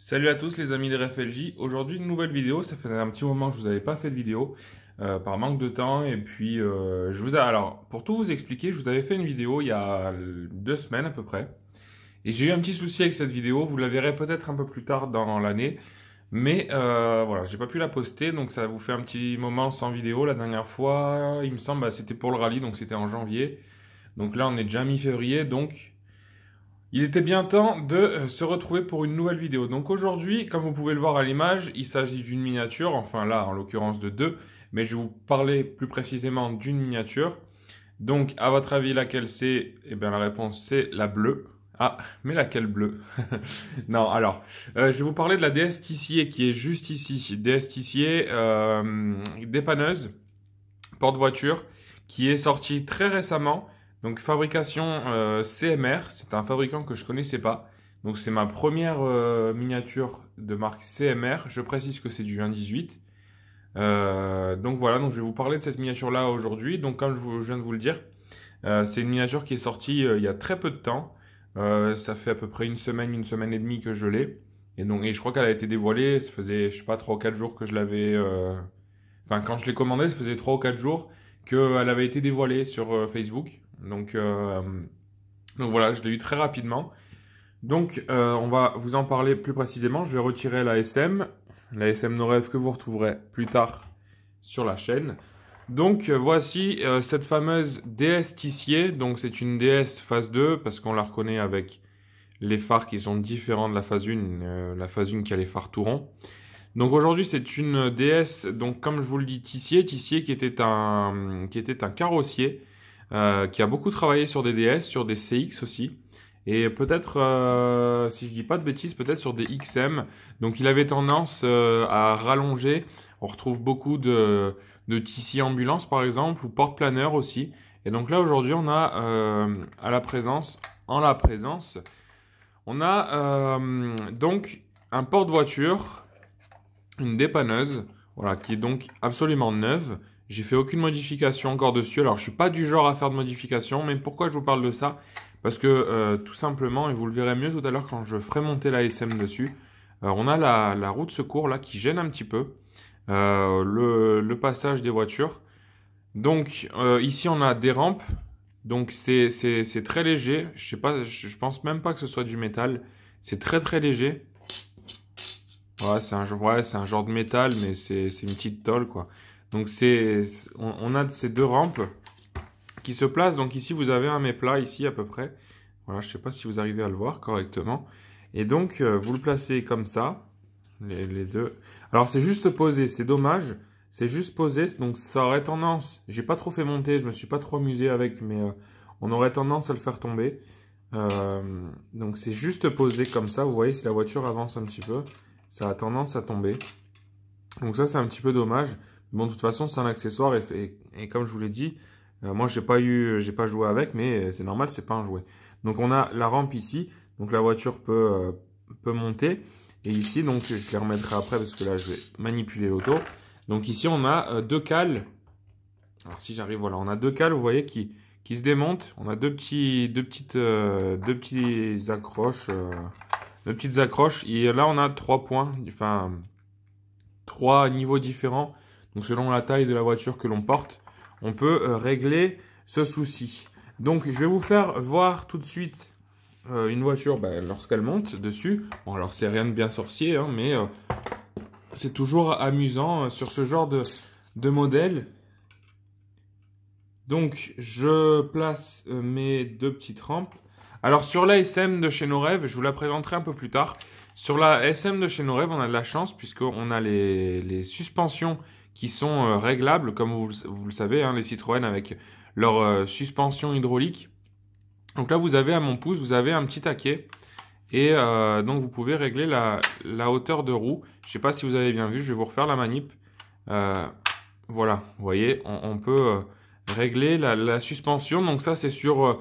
Salut à tous les amis de RFLJ. Aujourd'hui une nouvelle vidéo, ça faisait un petit moment que je vous avais pas fait de vidéo par manque de temps et puis alors pour tout vous expliquer, je vous avais fait une vidéo il y a 2 semaines à peu près et j'ai eu un petit souci avec cette vidéo, vous la verrez peut-être un peu plus tard dans l'année mais voilà, j'ai pas pu la poster donc ça vous fait un petit moment sans vidéo. La dernière fois, il me semble, c'était pour le rallye donc c'était en janvier. Donc là on est déjà mi-février donc il était bien temps de se retrouver pour une nouvelle vidéo. Donc aujourd'hui, comme vous pouvez le voir à l'image, il s'agit d'une miniature, enfin là en l'occurrence de deux, mais je vais vous parler plus précisément d'une miniature. Donc à votre avis laquelle c'est? Eh bien la réponse c'est la bleue. Ah, mais laquelle bleue? Non, alors, je vais vous parler de la déesse Tissier qui est juste ici. Déesse Tissier, dépanneuse, porte-voiture, qui est sortie très récemment. Donc fabrication CMR, c'est un fabricant que je connaissais pas. Donc c'est ma première miniature de marque CMR. Je précise que c'est du 1.18. Donc voilà, donc je vais vous parler de cette miniature là aujourd'hui. Donc comme je viens de vous le dire, c'est une miniature qui est sortie il y a très peu de temps. Ça fait à peu près une semaine et demie que je l'ai. Et je crois qu'elle a été dévoilée, ça faisait, je sais pas, 3 ou 4 jours que je l'avais... Enfin, quand je l'ai commandée, ça faisait 3 ou 4 jours qu'elle avait été dévoilée sur Facebook. Donc voilà, je l'ai eu très rapidement. Donc on va vous en parler plus précisément. Je vais retirer la SM No Rêve que vous retrouverez plus tard sur la chaîne. Donc voici cette fameuse déesse Tissier. Donc c'est une déesse phase 2 parce qu'on la reconnaît avec les phares qui sont différents de la phase 1, la phase 1 qui a les phares tout ronds. Donc aujourd'hui c'est une déesse, donc comme je vous le dis, Tissier qui était un carrossier, qui a beaucoup travaillé sur des DS, sur des CX aussi, et peut-être, si je dis pas de bêtises, peut-être sur des XM. Donc il avait tendance à rallonger. On retrouve beaucoup de Tissier ambulance par exemple, ou porte-planeur aussi. Et donc là aujourd'hui on a en la présence, on a donc un porte-voiture, une dépanneuse, voilà, qui est donc absolument neuve. J'ai fait aucune modification encore dessus. Alors, je suis pas du genre à faire de modification, mais pourquoi je vous parle de ça? Parce que tout simplement, et vous le verrez mieux tout à l'heure quand je ferai monter la SM dessus, on a la roue de secours là qui gêne un petit peu le passage des voitures. Donc ici, on a des rampes. Donc c'est très léger. Je sais pas, je pense même pas que ce soit du métal. C'est très très léger. Ouais, c'est un genre de métal, mais c'est une petite tôle, quoi. Donc on a ces deux rampes qui se placent. Donc ici, vous avez un méplat, ici à peu près. Voilà, je sais pas si vous arrivez à le voir correctement. Et donc, vous le placez comme ça, les deux. Alors, c'est juste posé, c'est dommage. C'est juste posé, donc ça aurait tendance... J'ai pas trop fait monter, je me suis pas trop amusé avec, mais on aurait tendance à le faire tomber. Donc, c'est juste posé comme ça. Vous voyez, si la voiture avance un petit peu, ça a tendance à tomber. Donc ça, c'est un petit peu dommage. Bon, de toute façon, c'est un accessoire et comme je vous l'ai dit, moi, j'ai pas joué avec, mais c'est normal, c'est pas un jouet. Donc on a la rampe ici, donc la voiture peut monter. Et ici, donc je les remettrai après parce que là, je vais manipuler l'auto. Donc ici, on a deux cales. Alors si j'arrive, voilà, on a deux cales, vous voyez, qui se démontent. On a deux petites accroches. Deux petites accroches. Et là, on a 3 points, enfin 3 niveaux différents. Donc selon la taille de la voiture que l'on porte, on peut régler ce souci. Donc je vais vous faire voir tout de suite une voiture lorsqu'elle monte dessus. Bon, alors c'est rien de bien sorcier, hein, mais c'est toujours amusant sur ce genre de modèle. Donc je place mes deux petites rampes. Alors sur la SM de chez No Rêve, je vous la présenterai un peu plus tard. Sur la SM de chez No Rêve, on a de la chance puisqu'on a les suspensions qui sont réglables, comme vous le savez, hein, les Citroën avec leur suspension hydraulique. Donc là, vous avez à mon pouce, vous avez un petit taquet. Et donc, vous pouvez régler la hauteur de roue. Je ne sais pas si vous avez bien vu, je vais vous refaire la manip. Voilà, vous voyez, on peut régler la suspension. Donc ça, c'est sur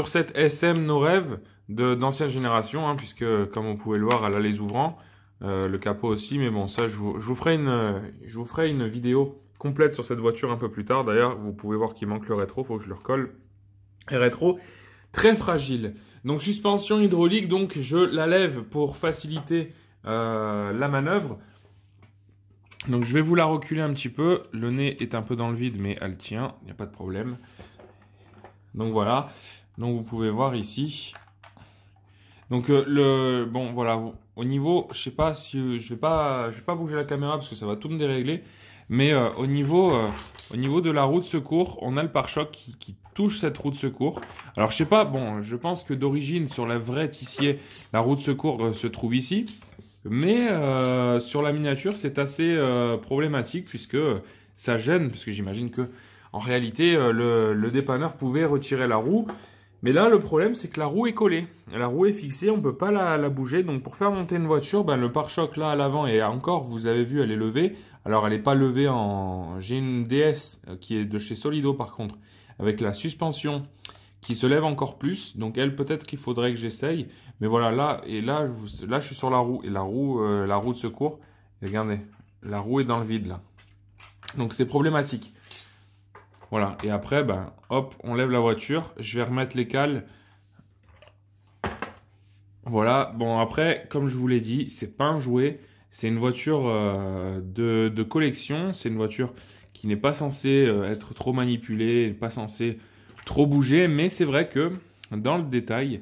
cette SM No Rêve d'ancienne génération, hein, puisque comme vous pouvez le voir, elle a les ouvrants. Le capot aussi, mais bon, ça, je vous ferai une vidéo complète sur cette voiture un peu plus tard. D'ailleurs, vous pouvez voir qu'il manque le rétro, il faut que je le recolle. Et rétro, très fragile. Donc, suspension hydraulique, donc je la lève pour faciliter la manœuvre. Donc je vais vous la reculer un petit peu. Le nez est un peu dans le vide, mais elle tient, il n'y a pas de problème. Donc voilà. Donc vous pouvez voir ici. Donc bon voilà, au niveau, je sais pas si je vais pas bouger la caméra parce que ça va tout me dérégler. Mais au niveau de la roue de secours, on a le pare-choc qui touche cette roue de secours. Alors je sais pas, bon, je pense que d'origine sur la vraie Tissier, la roue de secours se trouve ici. Mais sur la miniature, c'est assez problématique puisque ça gêne, parce que j'imagine que en réalité, le dépanneur pouvait retirer la roue. Mais là, le problème, c'est que la roue est collée. La roue est fixée, on ne peut pas la bouger. Donc pour faire monter une voiture, ben, le pare-choc là à l'avant, et encore, vous avez vu, elle est levée. Alors elle n'est pas levée en... J'ai une DS qui est de chez Solido par contre, avec la suspension qui se lève encore plus. Donc elle, peut-être qu'il faudrait que j'essaye. Mais voilà, là, je suis sur la roue. Et la roue de secours, regardez, la roue est dans le vide là. Donc c'est problématique. Voilà, et après, ben, hop, on lève la voiture. Je vais remettre les cales. Voilà, bon après, comme je vous l'ai dit, c'est pas un jouet. C'est une voiture de collection. C'est une voiture qui n'est pas censée être trop manipulée, pas censée trop bouger. Mais c'est vrai que, dans le détail,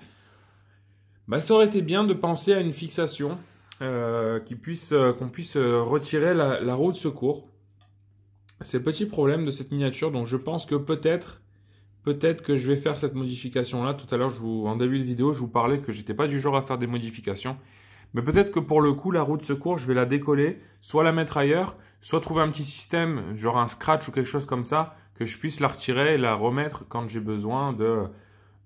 bah, ça aurait été bien de penser à une fixation qu'on puisse retirer la roue de secours. C'est le petit problème de cette miniature, donc je pense que peut-être que je vais faire cette modification-là. Tout à l'heure, en début de vidéo, je vous parlais que j'étais pas du genre à faire des modifications. Mais peut-être que pour le coup, la roue de secours, je vais la décoller, soit la mettre ailleurs, soit trouver un petit système, genre un scratch ou quelque chose comme ça, que je puisse la retirer et la remettre quand j'ai besoin de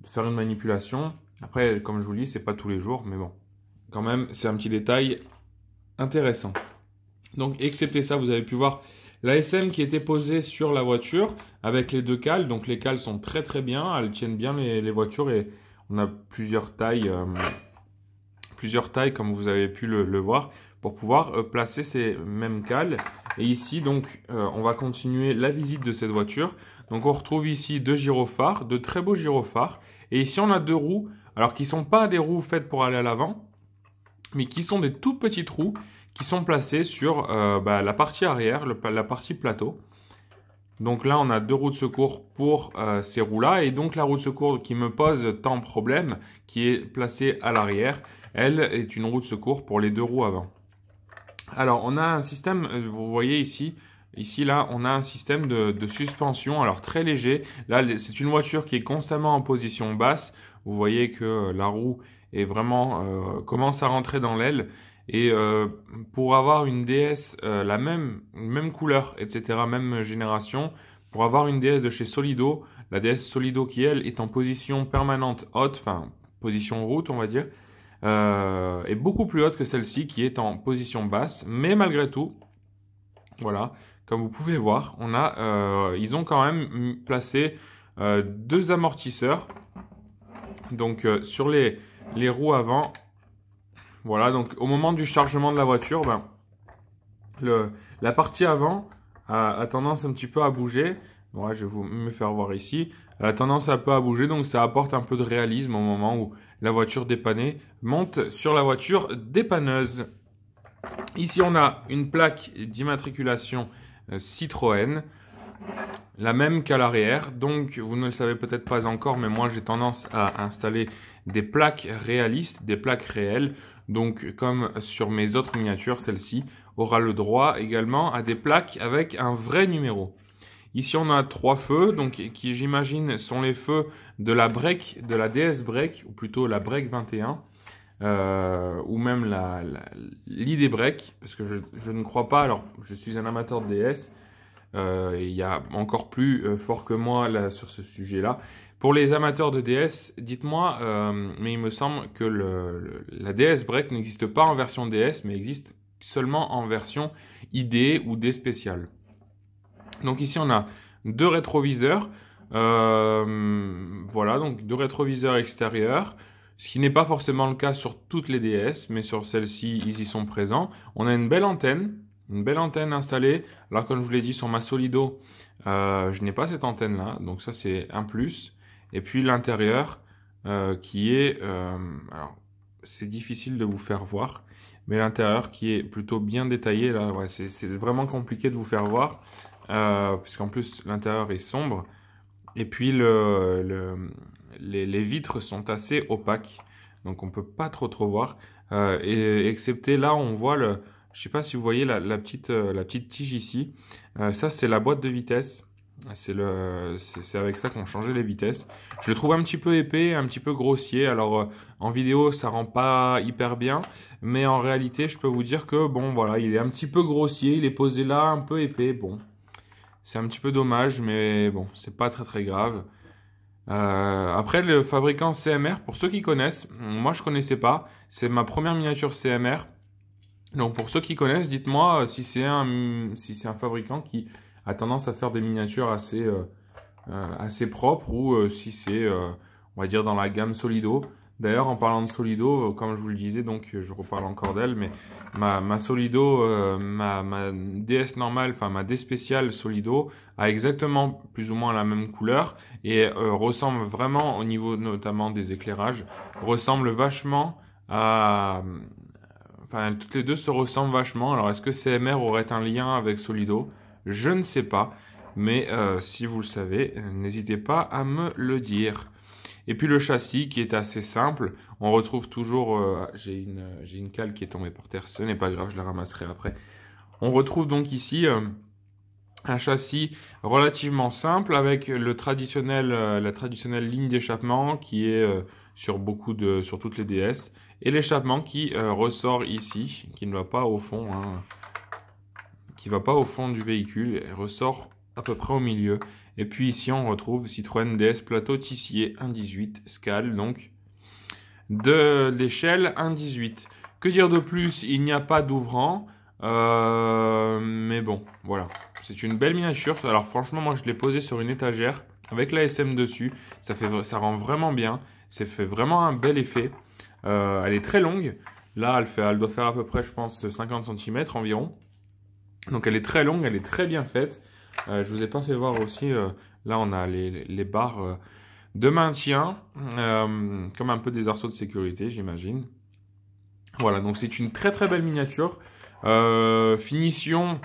faire une manipulation. Après, comme je vous le dis, c'est pas tous les jours, mais bon, quand même, c'est un petit détail intéressant. Donc, excepté ça, vous avez pu voir la SM qui était posée sur la voiture avec les deux cales. Donc, les cales sont très très bien. Elles tiennent bien les voitures et on a plusieurs tailles comme vous avez pu le voir pour pouvoir placer ces mêmes cales. Et ici, donc, on va continuer la visite de cette voiture. Donc, on retrouve ici deux gyrophares, de très beaux gyrophares. Et ici, on a deux roues, alors qui ne sont pas des roues faites pour aller à l'avant, mais qui sont des tout petites roues qui sont placées sur la partie arrière, la partie plateau. Donc là, on a deux roues de secours pour ces roues-là. Et donc, la roue de secours qui me pose tant de problèmes, qui est placée à l'arrière, elle est une roue de secours pour les deux roues avant. Alors, on a un système, vous voyez ici, là, on a un système de suspension, alors très léger. Là, c'est une voiture qui est constamment en position basse. Vous voyez que la roue est vraiment commence à rentrer dans l'aile. Et pour avoir une DS la même couleur, etc., même génération, pour avoir une DS de chez Solido, la DS Solido qui, elle, est en position permanente haute, enfin, position route, on va dire, est beaucoup plus haute que celle-ci qui est en position basse. Mais malgré tout, voilà, comme vous pouvez voir, ils ont quand même placé deux amortisseurs. Donc, sur les roues avant. Voilà, donc au moment du chargement de la voiture, ben, la partie avant a tendance un petit peu à bouger. Voilà, je vais me faire voir ici. Elle a tendance un peu à bouger, donc ça apporte un peu de réalisme au moment où la voiture dépannée monte sur la voiture dépanneuse. Ici, on a une plaque d'immatriculation Citroën, la même qu'à l'arrière. Donc, vous ne le savez peut-être pas encore, mais moi, j'ai tendance à installer des plaques réalistes, des plaques réelles. Donc, comme sur mes autres miniatures, celle-ci aura le droit également à des plaques avec un vrai numéro. Ici, on a trois feux, donc qui j'imagine sont les feux de la break, de la DS Break, ou plutôt la Break 21, ou même l'ID Break, parce que je ne crois pas, alors je suis un amateur de DS, il y a encore plus fort que moi là, sur ce sujet-là. Pour les amateurs de DS, dites-moi, mais il me semble que la DS Break n'existe pas en version DS, mais existe seulement en version ID ou D spéciale. Donc ici, on a deux rétroviseurs. Voilà, donc deux rétroviseurs extérieurs. Ce qui n'est pas forcément le cas sur toutes les DS, mais sur celles-ci, ils y sont présents. On a une belle antenne installée. Alors, comme je vous l'ai dit, sur ma Solido, je n'ai pas cette antenne-là. Donc ça, c'est un plus. Et puis l'intérieur, qui est... alors, c'est difficile de vous faire voir. Mais l'intérieur qui est plutôt bien détaillé, là, ouais, c'est vraiment compliqué de vous faire voir. Puisqu'en plus, l'intérieur est sombre. Et puis, les vitres sont assez opaques. Donc, on peut pas trop voir. Et excepté là, on voit je sais pas si vous voyez la petite tige ici. Ça, c'est la boîte de vitesse. C'est avec ça qu'on changeait les vitesses. Je le trouve un petit peu épais, un petit peu grossier. Alors en vidéo, ça rend pas hyper bien, mais en réalité, je peux vous dire que bon, voilà, il est un petit peu grossier, il est posé là, un peu épais. Bon, c'est un petit peu dommage, mais bon, c'est pas très grave. Après, le fabricant CMR, pour ceux qui connaissent, moi je connaissais pas. C'est ma première miniature CMR. Donc pour ceux qui connaissent, dites-moi si c'est un fabricant qui a tendance à faire des miniatures assez propres ou si c'est, on va dire, dans la gamme Solido. D'ailleurs, en parlant de Solido, comme je vous le disais, donc je reparle encore d'elle, mais ma Solido, ma DS normale, enfin ma D spéciale Solido, a exactement plus ou moins la même couleur et ressemble vraiment, au niveau notamment des éclairages, ressemble vachement à... Enfin, toutes les deux se ressemblent vachement. Alors, est-ce que CMR aurait un lien avec Solido? Je ne sais pas. Mais si vous le savez, n'hésitez pas à me le dire. Et puis le châssis qui est assez simple. On retrouve toujours... j'ai une cale qui est tombée par terre. Ce n'est pas grave, je la ramasserai après. On retrouve donc ici... un châssis relativement simple avec la traditionnelle ligne d'échappement qui est sur toutes les DS et l'échappement qui ressort ici, qui ne va pas au fond, qui va pas au fond du véhicule, et ressort à peu près au milieu. Et puis ici on retrouve Citroën DS Plateau Tissier 1.18 Scale, donc de l'échelle 1.18. Que dire de plus? Il n'y a pas d'ouvrant. Mais bon, voilà. C'est une belle miniature. Alors franchement, moi je l'ai posée sur une étagère avec la SM dessus. Ça rend vraiment bien. Ça fait vraiment un bel effet. Elle est très longue. Là, elle doit faire à peu près, je pense, 50 cm environ. Donc elle est très longue, elle est très bien faite. Je vous ai pas fait voir aussi. Là, on a les barres de maintien, comme un peu des arceaux de sécurité, j'imagine. Voilà, donc c'est une très belle miniature. Finition,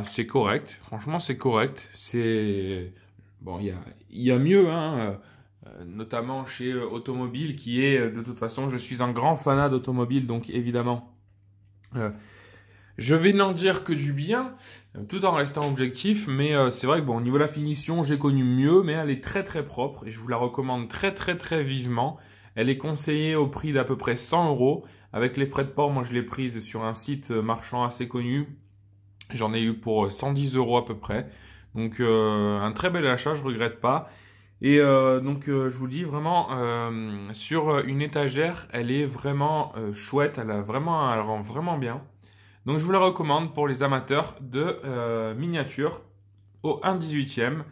c'est correct. Franchement, c'est correct. C'est bon, il y a mieux, hein, notamment chez Automobile, qui est de toute façon, je suis un grand fanat d'Automobile, donc évidemment, je vais n'en dire que du bien, tout en restant objectif. Mais c'est vrai que bon, au niveau de la finition, j'ai connu mieux, mais elle est très propre et je vous la recommande très vivement. Elle est conseillée au prix d'à peu près 100 €. Avec les frais de port, moi je l'ai prise sur un site marchand assez connu. J'en ai eu pour 110 € à peu près. Donc un très bel achat, je regrette pas. Et donc je vous dis vraiment, sur une étagère, elle est vraiment chouette. Elle rend vraiment bien. Donc je vous la recommande pour les amateurs de miniatures au 1/18e.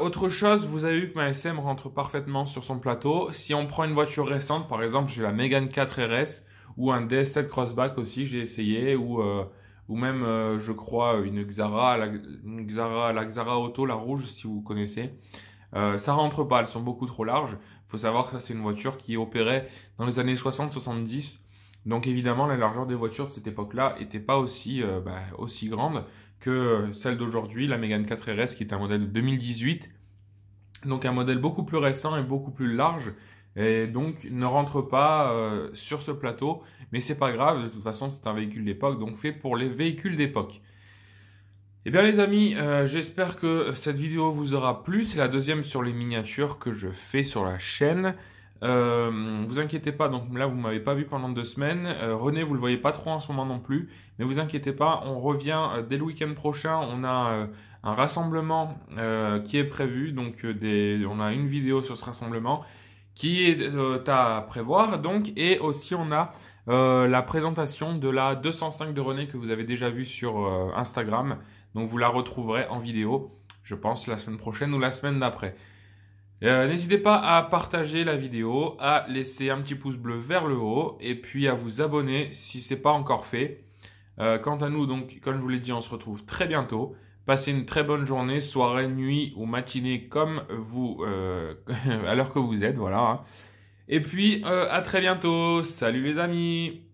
Autre chose, vous avez vu que ma SM rentre parfaitement sur son plateau. Si on prend une voiture récente, par exemple, j'ai la Mégane 4 RS ou un DS7 Crossback aussi, j'ai essayé, ou même, je crois, une Xara, la Xara Auto, la rouge, si vous connaissez. Ça rentre pas, elles sont beaucoup trop larges. Il faut savoir que ça, c'est une voiture qui opérait dans les années 60-70. Donc évidemment, la largeur des voitures de cette époque-là n'était pas aussi grande que celle d'aujourd'hui, la Mégane 4 RS, qui est un modèle de 2018. Donc un modèle beaucoup plus récent et beaucoup plus large. Et donc ne rentre pas sur ce plateau. Mais c'est pas grave, de toute façon c'est un véhicule d'époque, donc fait pour les véhicules d'époque. Eh bien les amis, j'espère que cette vidéo vous aura plu. C'est la deuxième sur les miniatures que je fais sur la chaîne. Vous inquiétez pas, donc là vous m'avez pas vu pendant 2 semaines. René, vous le voyez pas trop en ce moment non plus, mais vous inquiétez pas, on revient dès le week-end prochain. On a un rassemblement qui est prévu, donc on a une vidéo sur ce rassemblement qui est à prévoir, donc, et aussi on a la présentation de la 205 de René que vous avez déjà vue sur Instagram. Donc vous la retrouverez en vidéo, je pense la semaine prochaine ou la semaine d'après. N'hésitez pas à partager la vidéo, à laisser un petit pouce bleu vers le haut et puis à vous abonner si ce n'est pas encore fait. Quant à nous, donc, comme je vous l'ai dit, on se retrouve très bientôt. Passez une très bonne journée, soirée, nuit ou matinée comme vous, à l'heure que vous êtes, voilà. Et puis, à très bientôt. Salut les amis!